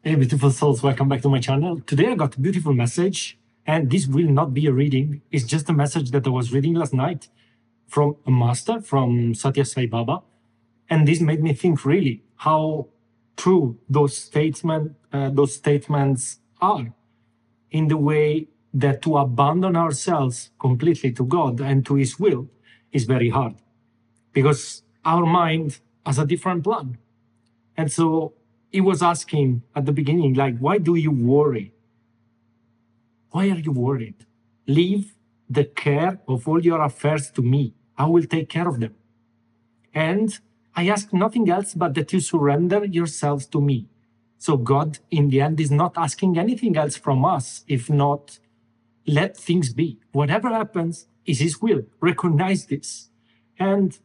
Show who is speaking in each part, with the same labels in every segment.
Speaker 1: Hey, beautiful souls, welcome back to my channel. Today I got a beautiful message, and this will not be a reading. It's just a message that I was reading last night from a master, from Satya Sai Baba. And this made me think really how true those statements are, in the way that to abandon ourselves completely to God and to His will is very hard, because our mind has a different plan. And so he was asking at the beginning, like, why do you worry? Why are you worried? Leave the care of all your affairs to me. I will take care of them. And I ask nothing else but that you surrender yourselves to me. So God, in the end, is not asking anything else from us, if not, let things be. Whatever happens is His will. Recognize this. And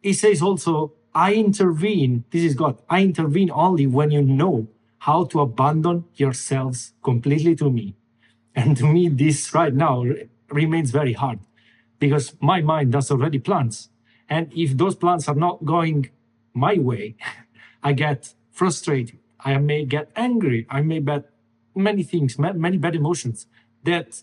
Speaker 1: He says also, I intervene, this is God, I intervene only when you know how to abandon yourselves completely to me. And to me, this right now remains very hard, because my mind does already plans. And if those plans are not going my way, I get frustrated. I may get angry. I may get many things, many bad emotions that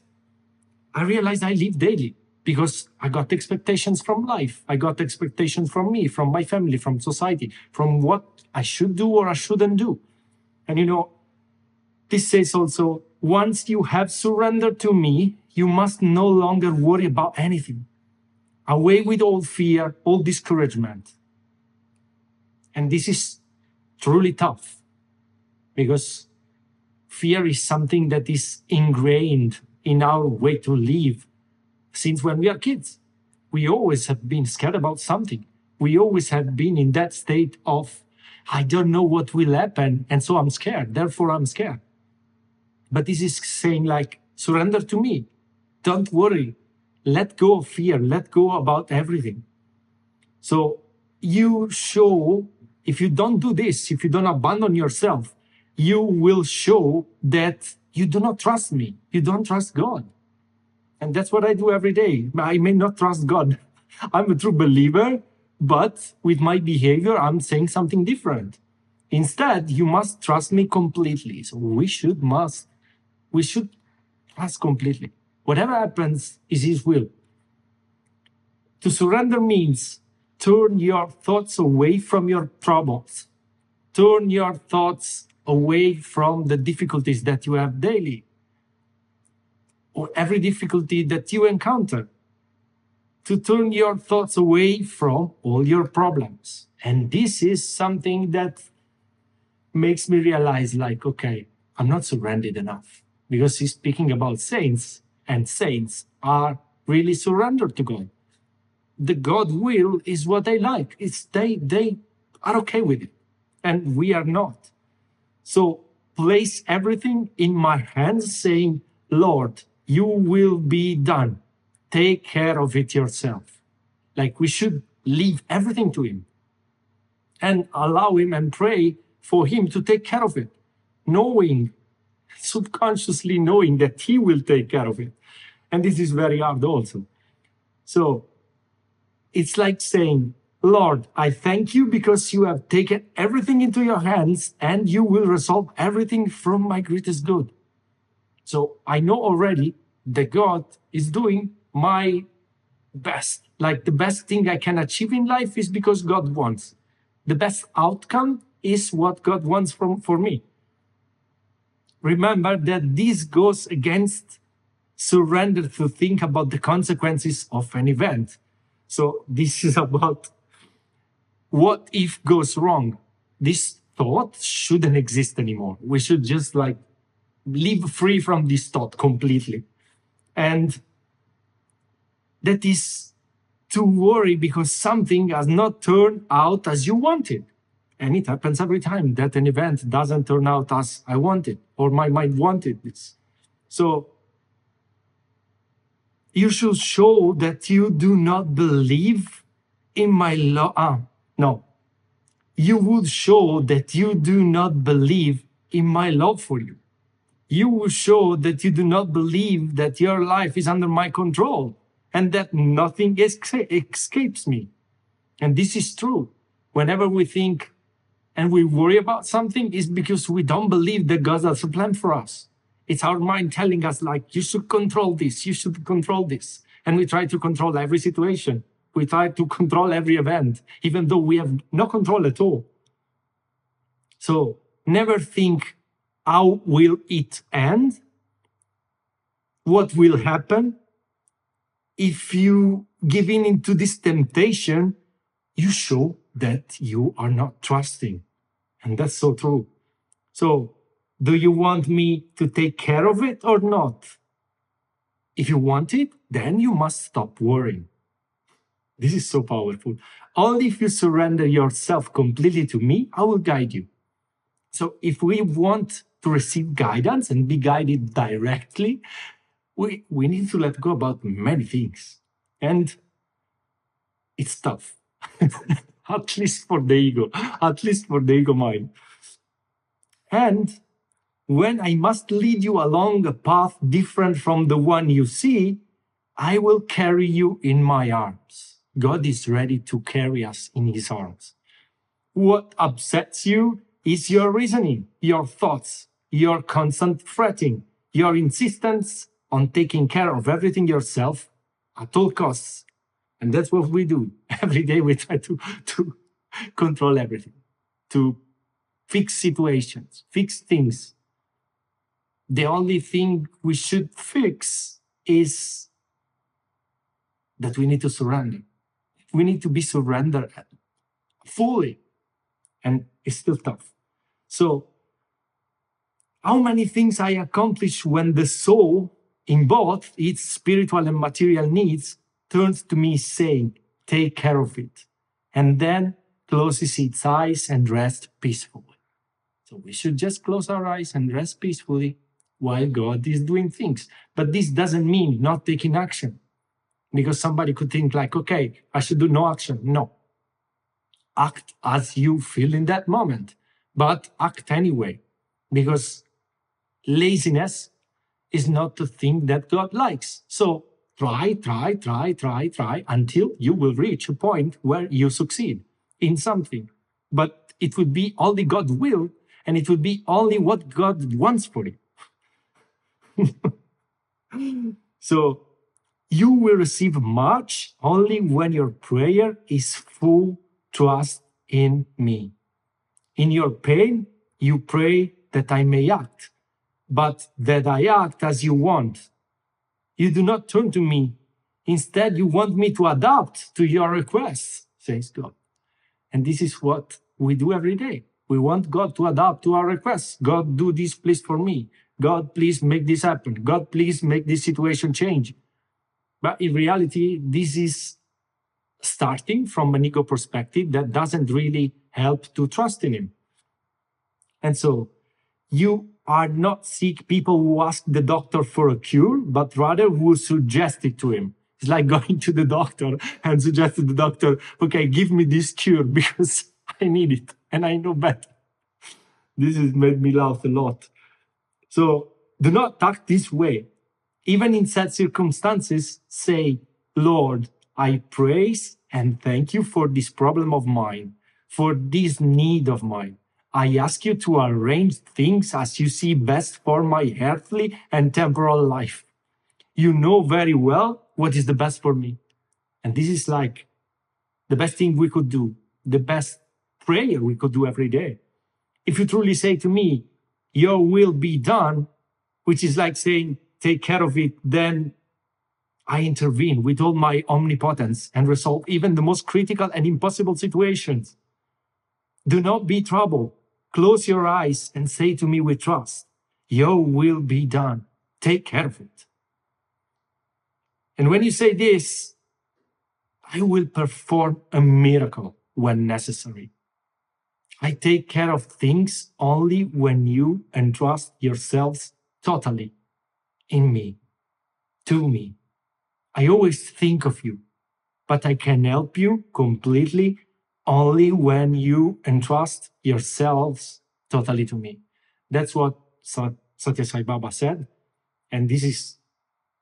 Speaker 1: I realize I live daily, because I got expectations from life. I got expectations from me, from my family, from society, from what I should do or I shouldn't do. And this says also, once you have surrendered to me, you must no longer worry about anything. Away with all fear, all discouragement. And this is truly tough, because fear is something that is ingrained in our way to live. Since when we are kids, we always have been scared about something. We always have been in that state of, I don't know what will happen, and so I'm scared, therefore I'm scared. But this is saying, like, surrender to me. Don't worry. Let go of fear. Let go about everything. So you show, if you don't do this, if you don't abandon yourself, you will show that you do not trust me. You don't trust God. And that's what I do every day. I may not trust God. I'm a true believer, but with my behavior, I'm saying something different. Instead, you must trust me completely. So we should trust completely. Whatever happens is His will. To surrender means turn your thoughts away from your troubles. Turn your thoughts away from the difficulties that you have daily, or every difficulty that you encounter. To turn your thoughts away from all your problems. And this is something that makes me realize, like, okay, I'm not surrendered enough, because he's speaking about saints, and saints are really surrendered to God. The God will is what they like. They are okay with it, and we are not. So place everything in my hands, saying, Lord, you will be done. Take care of it yourself. Like, we should leave everything to Him and allow Him and pray for Him to take care of it, knowing, subconsciously knowing that He will take care of it. And this is very hard also. So it's like saying, Lord, I thank you because you have taken everything into your hands and you will resolve everything from my greatest good. So I know already that God is doing my best. Like, the best thing I can achieve in life is because God wants. The best outcome is what God wants for me. Remember that this goes against surrender to think about the consequences of an event. So this is about what if goes wrong. This thought shouldn't exist anymore. We should just, like, live free from this thought completely. And that is to worry because something has not turned out as you wanted. And it happens every time that an event doesn't turn out as I wanted, or my mind wanted this. So you should show that you do not believe in my love. No. You would show that you do not believe in my love for you. You will show that you do not believe that your life is under my control and that nothing escapes me. And this is true. Whenever we think and we worry about something, is because we don't believe that God has a plan for us. It's our mind telling us, like, you should control this, you should control this. And we try to control every situation. We try to control every event, even though we have no control at all. So never think, how will it end? What will happen? If you give in into this temptation, you show that you are not trusting. And that's so true. So, do you want me to take care of it or not? If you want it, then you must stop worrying. This is so powerful. Only if you surrender yourself completely to me, I will guide you. So if we want to receive guidance and be guided directly, we need to let go about many things. And it's tough. At least for the ego. At least for the ego mind. And when I must lead you along a path different from the one you see, I will carry you in my arms. God is ready to carry us in his arms. What upsets you is your reasoning, your thoughts, your constant fretting, your insistence on taking care of everything yourself at all costs. And that's what we do. Every day we try to control everything, to fix situations, fix things. The only thing we should fix is that we need to surrender. We need to be surrendered fully. And it's still tough. So, how many things I accomplish when the soul, in both its spiritual and material needs, turns to me saying, take care of it, and then closes its eyes and rests peacefully. So we should just close our eyes and rest peacefully while God is doing things. But this doesn't mean not taking action, because somebody could think like, okay, I should do no action. No. Act as you feel in that moment, but act anyway, because laziness is not the thing that God likes. So try until you will reach a point where you succeed in something. But it would be only God's will, and it would be only what God wants for you. So you will receive much only when your prayer is full trust in me. In your pain, you pray that I may act, but that I act as you want. You do not turn to me. Instead, you want me to adapt to your requests, says God. And this is what we do every day. We want God to adapt to our requests. God, do this, please, for me. God, please make this happen. God, please make this situation change. But in reality, this is starting from an ego perspective that doesn't really help to trust in him. And so you are not sick people who ask the doctor for a cure, but rather who suggest it to him. It's like going to the doctor and suggest to the doctor, okay, give me this cure because I need it and I know better. This has made me laugh a lot. So do not act this way. Even in sad circumstances, say, Lord, I praise and thank you for this problem of mine, for this need of mine. I ask you to arrange things as you see best for my earthly and temporal life. You know very well what is the best for me. And this is like the best thing we could do, the best prayer we could do every day. If you truly say to me, your will be done, which is like saying, take care of it, then I intervene with all my omnipotence and resolve even the most critical and impossible situations. Do not be troubled. Close your eyes and say to me with trust, your will be done. Take care of it. And when you say this, I will perform a miracle when necessary. I take care of things only when you entrust yourselves totally in me, to me. I always think of you, but I can help you completely only when you entrust yourselves totally to me. That's what Satya Sai Baba said, and this is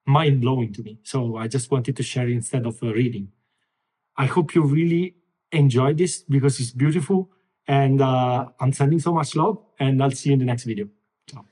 Speaker 1: mind-blowing to me. So I just wanted to share instead of reading. I hope you really enjoy this because it's beautiful, And I'm sending so much love, and I'll see you in the next video. Ciao.